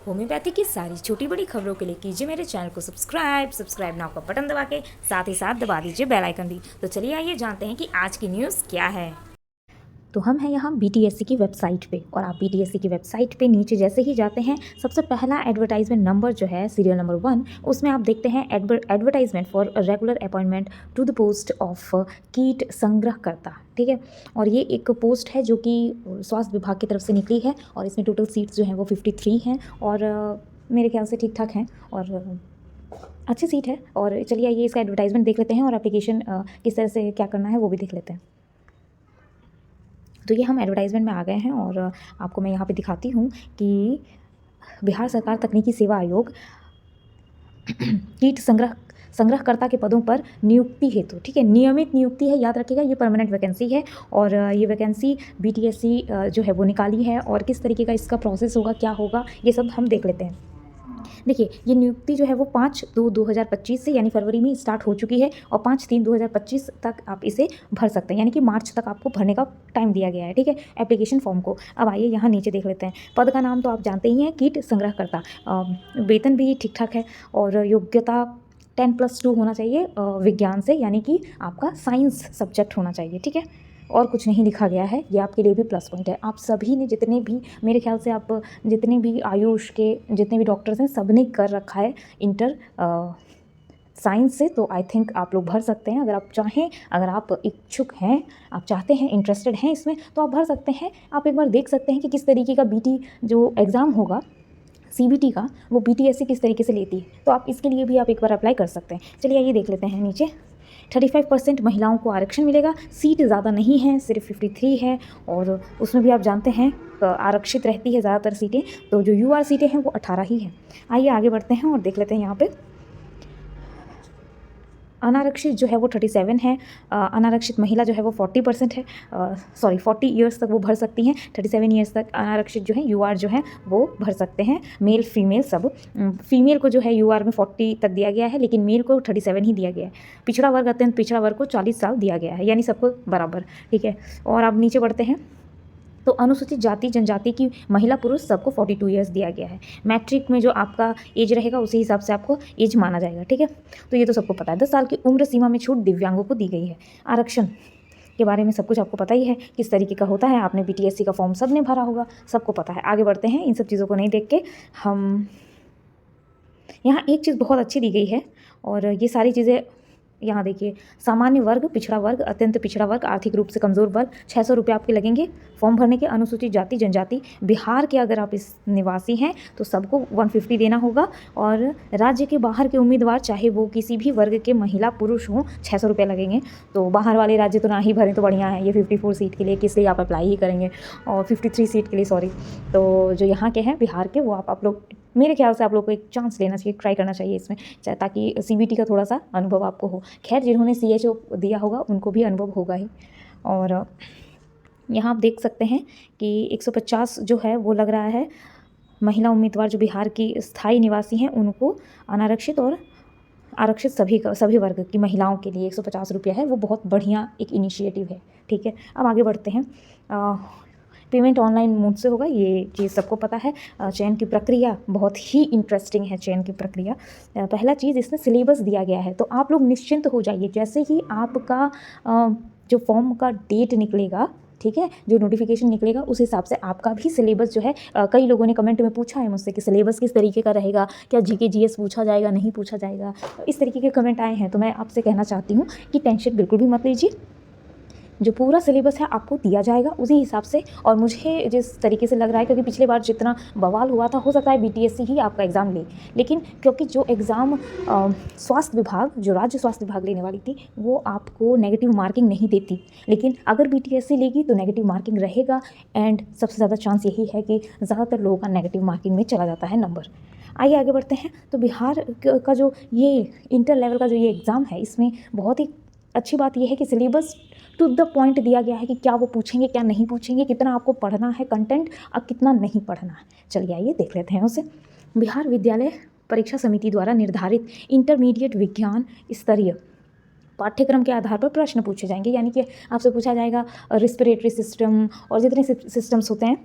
Homeopathy की सारी छोटी बड़ी खबरों के लिए कीजिए मेरे चैनल को सब्सक्राइब नाउ का बटन दबा के साथ ही साथ दबा दीजिए बेल आइकन भी। तो चलिए आइए जानते हैं कि आज की न्यूज़ क्या है। तो हम हैं यहाँ बीटीएससी की वेबसाइट पे, और आप बीटीएससी की वेबसाइट पे नीचे जैसे ही जाते हैं सबसे पहला एडवर्टाइजमेंट नंबर जो है सीरियल नंबर 1, उसमें आप देखते हैं advertisement for regular appointment to the post of कीट संग्रहकर्ता। ठीक है, और ये एक पोस्ट है जो कि स्वास्थ्य विभाग की तरफ से निकली है, और इसमें टोटल सीट्स जो हैं वो 53 हैं, और मेरे ख्याल से ठीक ठाक हैं और अच्छी सीट है। और चलिए आइए इसका एडवर्टाइजमेंट देख लेते हैं और एप्लीकेशन किस तरह से क्या करना है वो भी देख लेते हैं। तो ये हम एडवर्टाइजमेंट में आ गए हैं और आपको मैं यहाँ पे दिखाती हूँ कि बिहार सरकार तकनीकी सेवा आयोग कीट संग्रहकर्ता के पदों पर नियुक्ति हेतु, ठीक है, नियमित नियुक्ति है, याद रखिएगा ये परमानेंट वैकेंसी है। और ये वैकेंसी बीटीएससी जो है वो निकाली है, और किस तरीके का इसका प्रोसेस होगा, क्या होगा, ये सब हम देख लेते हैं। देखिए, ये नियुक्ति जो है वो 5/2/2025 से यानी फरवरी में स्टार्ट हो चुकी है, और 5/3/2025 तक आप इसे भर सकते हैं, यानी कि मार्च तक आपको भरने का टाइम दिया गया है। ठीक है, एप्लीकेशन फॉर्म को। अब आइए यहाँ नीचे देख लेते हैं। पद का नाम तो आप जानते ही हैं, कीट संग्रहकर्ता। वेतन भी ठीक ठाक है, और योग्यता 10+2 होना चाहिए विज्ञान से, यानी कि आपका साइंस सब्जेक्ट होना चाहिए। ठीक है, और कुछ नहीं लिखा गया है, ये आपके लिए भी प्लस पॉइंट है। आप सभी ने, जितने भी, मेरे ख्याल से आप जितने भी आयुष के जितने भी डॉक्टर्स हैं सब ने कर रखा है इंटर साइंस से, तो आई थिंक आप लोग भर सकते हैं। अगर आप चाहें, अगर आप इच्छुक हैं, आप चाहते हैं, इंटरेस्टेड हैं इसमें, तो आप भर सकते हैं। आप एक बार देख सकते हैं कि किस तरीके का बीटी जो एग्ज़ाम होगा सीबीटी का, वो बीटीएससी किस तरीके से लेती है, तो आप इसके लिए भी आप एक बार अप्लाई कर सकते हैं। चलिए आइए देख लेते हैं नीचे। 35% महिलाओं को आरक्षण मिलेगा। सीट ज़्यादा नहीं है, सिर्फ 53 है, और उसमें भी आप जानते हैं आरक्षित रहती है ज़्यादातर सीटें, तो जो यूआर सीटें हैं वो 18 ही हैं। आइए आगे बढ़ते हैं और देख लेते हैं यहाँ पे। अनारक्षित जो है वो 37 है। अनारक्षित महिला जो है वो 40% है, 40 ईयर्स तक वो भर सकती हैं। 37 ईयर्स तक अनारक्षित जो है यूआर जो है वो भर सकते हैं, मेल फीमेल सब। फीमेल को जो है यूआर में 40 तक दिया गया है, लेकिन मेल को 37 ही दिया गया है। पिछड़ा वर्ग, अत्यंत पिछड़ा वर्ग को 40 साल दिया गया है, यानी सबको बराबर। ठीक है, और अब नीचे बढ़ते हैं। तो अनुसूचित जाति जनजाति की महिला पुरुष सबको 42 ईयर्स दिया गया है। मैट्रिक में जो आपका एज रहेगा उसी हिसाब से आपको एज माना जाएगा। ठीक है, तो ये तो सबको पता है। 10 साल की उम्र सीमा में छूट दिव्यांगों को दी गई है। आरक्षण के बारे में सब कुछ आपको पता ही है, किस तरीके का होता है। आपने बीटीएससी का फॉर्म सब ने भरा होगा, सबको पता है। आगे बढ़ते हैं, इन सब चीज़ों को नहीं देख के हम यहाँ एक चीज़ बहुत अच्छी दी गई है, और ये सारी चीज़ें यहाँ देखिए। सामान्य वर्ग, पिछड़ा वर्ग, अत्यंत पिछड़ा वर्ग, आर्थिक रूप से कमज़ोर वर्ग, 600 रुपये आपके लगेंगे फॉर्म भरने के। अनुसूचित जाति जनजाति, बिहार के अगर आप इस निवासी हैं तो सबको 150 देना होगा, और राज्य के बाहर के उम्मीदवार चाहे वो किसी भी वर्ग के महिला पुरुष हों, 600 रुपये लगेंगे। तो बाहर वाले राज्य तो ना ही भरें तो बढ़िया है, ये 54 सीट के लिए किस लिए आप अप्लाई ही करेंगे, और 53 सीट के लिए सॉरी। तो जो यहाँ के हैं बिहार के, वो आप लोग, मेरे ख्याल से आप लोग को एक चांस लेना चाहिए, ट्राई करना चाहिए इसमें, ताकि सीबीटी का थोड़ा सा अनुभव आपको हो। खैर, जिन्होंने सीएचओ दिया होगा उनको भी अनुभव होगा ही। और यहाँ आप देख सकते हैं कि 150 जो है वो लग रहा है महिला उम्मीदवार जो बिहार की स्थायी निवासी हैं उनको। अनारक्षित और आरक्षित सभी वर्ग की महिलाओं के लिए 150 रुपया है, वो बहुत बढ़िया एक इनिशिएटिव है। ठीक है, अब आगे बढ़ते हैं। पेमेंट ऑनलाइन मोड से होगा, ये चीज़ सबको पता है। चयन की प्रक्रिया बहुत ही इंटरेस्टिंग है। चयन की प्रक्रिया, पहला चीज़ इसमें सिलेबस दिया गया है, तो आप लोग निश्चिंत हो जाइए। जैसे ही आपका जो फॉर्म का डेट निकलेगा, ठीक है, जो नोटिफिकेशन निकलेगा उस हिसाब से आपका भी सिलेबस जो है, कई लोगों ने कमेंट में पूछा है मुझसे कि सिलेबस किस तरीके का रहेगा, क्या जीके जीएस पूछा जाएगा, नहीं पूछा जाएगा, इस तरीके के कमेंट आए हैं। तो मैं आपसे कहना चाहती हूँ कि टेंशन बिल्कुल भी मत लीजिए, जो पूरा सिलेबस है आपको दिया जाएगा उसी हिसाब से। और मुझे जिस तरीके से लग रहा है, क्योंकि पिछले बार जितना बवाल हुआ था, हो सकता है बीटीएससी ही आपका एग्ज़ाम ले, लेकिन क्योंकि जो एग्ज़ाम स्वास्थ्य विभाग, जो राज्य स्वास्थ्य विभाग लेने वाली थी, वो आपको नेगेटिव मार्किंग नहीं देती, लेकिन अगर बीटीएससी लेगी तो नेगेटिव मार्किंग रहेगा। एंड सबसे ज़्यादा चांस यही है कि ज़्यादातर लोगों का नेगेटिव मार्किंग में चला जाता है नंबर। आइए आगे बढ़ते हैं। तो बिहार का जो ये इंटर लेवल का जो ये एग्ज़ाम है, इसमें बहुत ही अच्छी बात यह है कि सिलेबस टू द पॉइंट दिया गया है कि क्या वो पूछेंगे, क्या नहीं पूछेंगे, कितना आपको पढ़ना है कंटेंट और कितना नहीं पढ़ना है। चलिए आइए देख लेते हैं उसे। बिहार विद्यालय परीक्षा समिति द्वारा निर्धारित इंटरमीडिएट विज्ञान स्तरीय पाठ्यक्रम के आधार पर प्रश्न पूछे जाएंगे, यानी कि आपसे पूछा जाएगा रेस्पिरेटरी सिस्टम और जितने सिस्टम्स होते हैं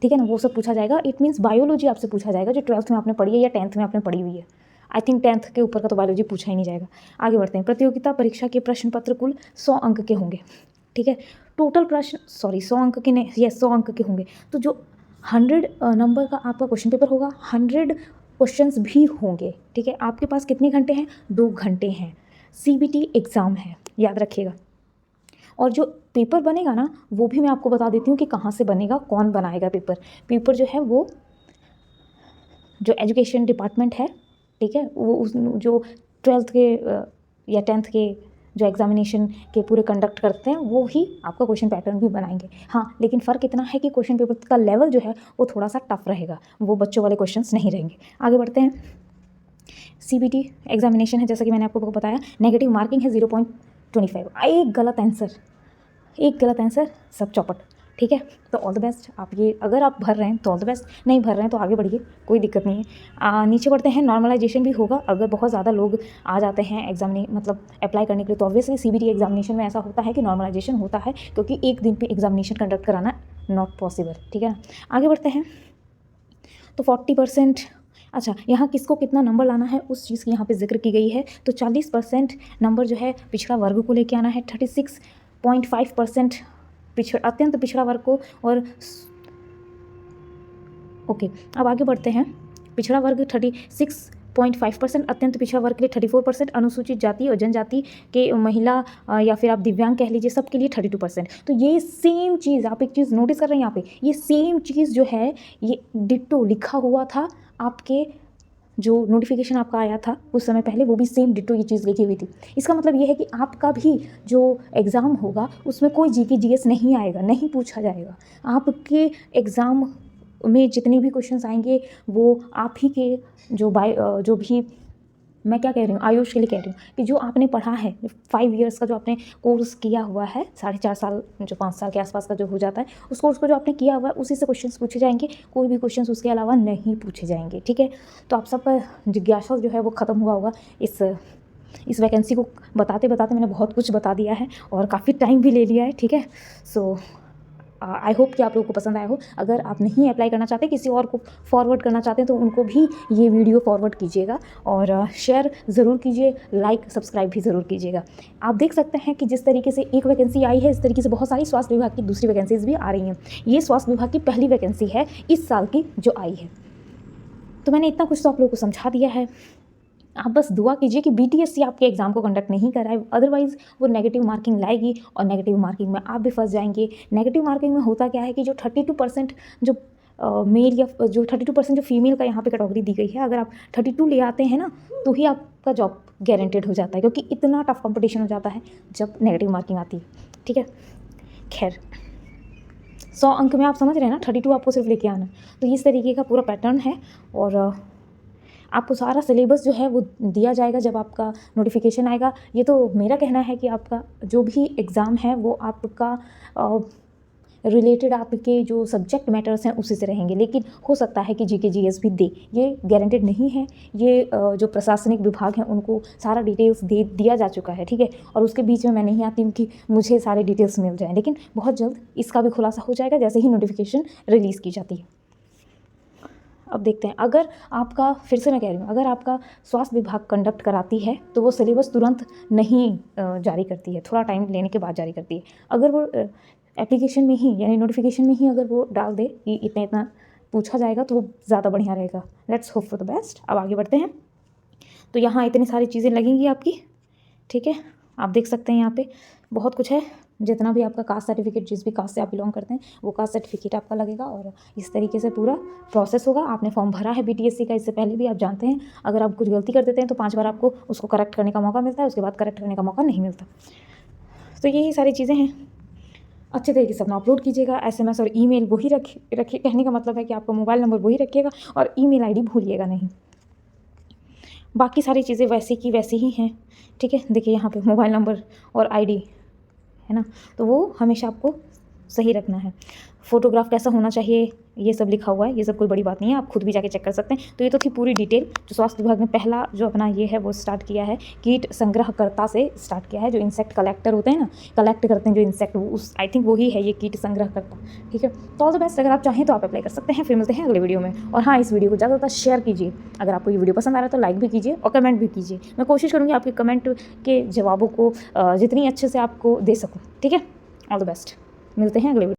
ठीक है ना, वो सब पूछा जाएगा। इट मीन्स बायोलॉजी आपसे पूछा जाएगा जो 12th में आपने पढ़ी है या 10th में आपने पढ़ी हुई है। आई थिंक 10th के ऊपर का तो बायोलॉजी पूछा ही नहीं जाएगा। आगे बढ़ते हैं। प्रतियोगिता परीक्षा के प्रश्न पत्र कुल 100 अंक के होंगे, ठीक है। टोटल प्रश्न 100 अंक के नहीं, यस 100 अंक के होंगे। तो जो 100 नंबर का आपका क्वेश्चन पेपर होगा, 100 क्वेश्चंस भी होंगे, ठीक है। आपके पास कितने घंटे हैं? 2 घंटे हैं। CBT एग्ज़ाम है, याद रखिएगा। और जो पेपर बनेगा ना, वो भी मैं आपको बता देती हूँ कि कहाँ से बनेगा, कौन बनाएगा पेपर। पेपर जो है वो जो एजुकेशन डिपार्टमेंट है, ठीक है, वो उस जो 12th के या 10th के जो एग्जामिनेशन के पूरे कंडक्ट करते हैं वो ही आपका क्वेश्चन पैटर्न भी बनाएंगे। हाँ, लेकिन फ़र्क इतना है कि क्वेश्चन पेपर का लेवल जो है वो थोड़ा सा टफ रहेगा, वो बच्चों वाले क्वेश्चंस नहीं रहेंगे। आगे बढ़ते हैं। CBT एग्जामिनेशन है, जैसा कि मैंने आपको बताया। नेगेटिव मार्किंग है 0.25। एक गलत आंसर सब चौपट, ठीक है। तो ऑल द बेस्ट। आप ये अगर आप भर रहे हैं तो ऑल द बेस्ट, नहीं भर रहे हैं तो आगे बढ़िए, कोई दिक्कत नहीं है। नीचे बढ़ते हैं। नॉर्मलाइजेशन भी होगा अगर बहुत ज़्यादा लोग आ जाते हैं मतलब अप्लाई करने के लिए, तो ऑब्वियसली CBT एग्जामिनेशन में ऐसा होता है कि नॉर्मलाइजेशन होता है, क्योंकि एक दिन पे एग्जामिनेशन कंडक्ट कराना नॉट पॉसिबल, ठीक है ना। आगे बढ़ते हैं। तो 40%, अच्छा, यहाँ किसको कितना नंबर लाना है उस चीज़ की यहाँ पे जिक्र की गई है। तो 40% नंबर जो है पिछड़ा वर्ग को लेके आना है, 36.5% अत्यंत पिछड़ा वर्ग को, और ओके। अब आगे बढ़ते हैं। पिछड़ा वर्ग 36.5%, अत्यंत पिछड़ा वर्ग के लिए 34%, अनुसूचित जाति और जनजाति के महिला या फिर आप दिव्यांग कह लीजिए, सबके लिए 32%। तो ये सेम चीज़, आप एक चीज़ नोटिस कर रहे हैं यहाँ पे, ये सेम चीज़ जो है ये डिट्टो लिखा हुआ था आपके जो नोटिफिकेशन आपका आया था उस समय पहले, वो भी सेम डिट्टो ये चीज़ लिखी हुई थी। इसका मतलब ये है कि आपका भी जो एग्ज़ाम होगा उसमें कोई GK GS नहीं आएगा, नहीं पूछा जाएगा। आपके एग्ज़ाम में जितने भी क्वेश्चंस आएंगे वो आप ही के जो भी, मैं क्या कह रही हूँ, आयुष के लिए कह रही हूँ कि जो आपने पढ़ा है, 5 इयर्स का जो आपने कोर्स किया हुआ है, 4.5 साल जो 5 साल के आसपास का जो हो जाता है, उस कोर्स को जो आपने किया हुआ है उसी से क्वेश्चंस पूछे जाएंगे, कोई भी क्वेश्चंस उसके अलावा नहीं पूछे जाएंगे, ठीक है। तो आप सबका जिज्ञासा जो है वो ख़त्म हुआ होगा। इस वैकेंसी को बताते बताते मैंने बहुत कुछ बता दिया है और काफ़ी टाइम भी ले लिया है, ठीक है। सो आई होप कि आप लोगों को पसंद आया हो। अगर आप नहीं अप्लाई करना चाहते, किसी और को फॉरवर्ड करना चाहते हैं, तो उनको भी ये वीडियो फॉरवर्ड कीजिएगा और शेयर ज़रूर कीजिए, लाइक सब्सक्राइब भी ज़रूर कीजिएगा। आप देख सकते हैं कि जिस तरीके से एक वैकेंसी आई है, इस तरीके से बहुत सारी स्वास्थ्य विभाग की दूसरी वैकेंसीज भी आ रही हैं। ये स्वास्थ्य विभाग की पहली वैकेंसी है इस साल की जो आई है। तो मैंने इतना कुछ तो आप लोगों को समझा दिया है। आप बस दुआ कीजिए कि BTSC आपके एग्ज़ाम को कंडक्ट नहीं कराए, अदरवाइज़ वो नेगेटिव मार्किंग लाएगी और नेगेटिव मार्किंग में आप भी फंस जाएंगे। नेगेटिव मार्किंग में होता क्या है कि जो 32% जो मेल या जो 32% जो फीमेल का यहाँ पे कैटेगरी दी गई है, अगर आप 32 ले आते हैं ना, तो ही आपका जॉब गारंटेड हो जाता है, क्योंकि इतना टफ कंपटीशन हो जाता है जब नेगेटिव मार्किंग आती है, ठीक है। खैर, 100 अंक में आप समझ रहे हैं ना, 32 आपको सिर्फ लेके आना। तो इस तरीके का पूरा पैटर्न है और आपको सारा सिलेबस जो है वो दिया जाएगा जब आपका नोटिफिकेशन आएगा। ये तो मेरा कहना है कि आपका जो भी एग्ज़ाम है वो आपका रिलेटेड आपके जो सब्जेक्ट मैटर्स हैं उसी से रहेंगे, लेकिन हो सकता है कि GK GS भी दे, ये गारंटेड नहीं है। ये जो प्रशासनिक विभाग हैं उनको सारा डिटेल्स दे दिया जा चुका है, ठीक है। और उसके बीच में मैं नहीं आती हूँ कि मुझे सारे डिटेल्स मिल जाएँ, लेकिन बहुत जल्द इसका भी खुलासा हो जाएगा जैसे ही नोटिफिकेशन रिलीज़ की जाती है। अब देखते हैं, अगर आपका, फिर से मैं कह रही हूँ, अगर आपका स्वास्थ्य विभाग कंडक्ट कराती है तो वो सिलेबस तुरंत नहीं जारी करती है, थोड़ा टाइम लेने के बाद जारी करती है। अगर वो एप्लीकेशन में ही यानी नोटिफिकेशन में ही अगर वो डाल दे कि इतना इतना पूछा जाएगा तो वो ज़्यादा बढ़िया रहेगा। Let's hope for the best. अब आगे बढ़ते हैं। तो यहाँ इतनी सारी चीज़ें लगेंगी आपकी, ठीक है। आप देख सकते हैं यहाँ पे बहुत कुछ है, जितना भी आपका कास्ट सर्टिफिकेट, जिस भी कास्ट से आप बिलोंग करते हैं वो कास्ट सर्टिफिकेट आपका लगेगा और इस तरीके से पूरा प्रोसेस होगा। आपने फॉर्म भरा है BTSC का, इससे पहले भी आप जानते हैं, अगर आप कुछ गलती कर देते हैं तो 5 बार आपको उसको करेक्ट करने का मौका मिलता है, उसके बाद करेक्ट करने का मौका नहीं मिलता। तो यही सारी चीज़ें हैं। अच्छे तरीके से अपना अपलोड कीजिएगा। SMS और ईमेल वही रखिए, कहने का मतलब है कि आपका मोबाइल नंबर वही रखिएगा और ईमेल ID भूलिएगा नहीं। बाकी सारी चीज़ें वैसे की वैसे ही हैं, ठीक है। देखिए यहाँ पे मोबाइल नंबर और ID है ना, तो वो हमेशा आपको सही रखना है। फ़ोटोग्राफ कैसा होना चाहिए ये सब लिखा हुआ है, ये सब कोई बड़ी बात नहीं है, आप खुद भी जाके चेक कर सकते हैं। तो ये तो थी पूरी डिटेल जो स्वास्थ्य विभाग ने पहला जो अपना ये है वो स्टार्ट किया है, कीट संग्रहकर्ता से स्टार्ट किया है। जो इंसेक्ट कलेक्टर होते हैं ना, कलेक्ट करते हैं जो इंसेक्ट, उस आई थिंक वही है ये कीट संग्रहकर्ता। ठीक है, तो ऑल द बेस्ट। अगर आप चाहें तो आप अप्लाई कर सकते हैं। फिर मिलते हैं अगले वीडियो में। और हाँ, इस वीडियो को ज़्यादा से शेयर कीजिए। अगर आपको ये वीडियो पसंद आ रहा है तो लाइक भी कीजिए और कमेंट भी कीजिए। मैं कोशिश करूँगी आपके कमेंट के जवाबों को जितनी अच्छे से आपको दे सकूँ। ठीक है, ऑल द बेस्ट। मिलते हैं अगले वीडियो।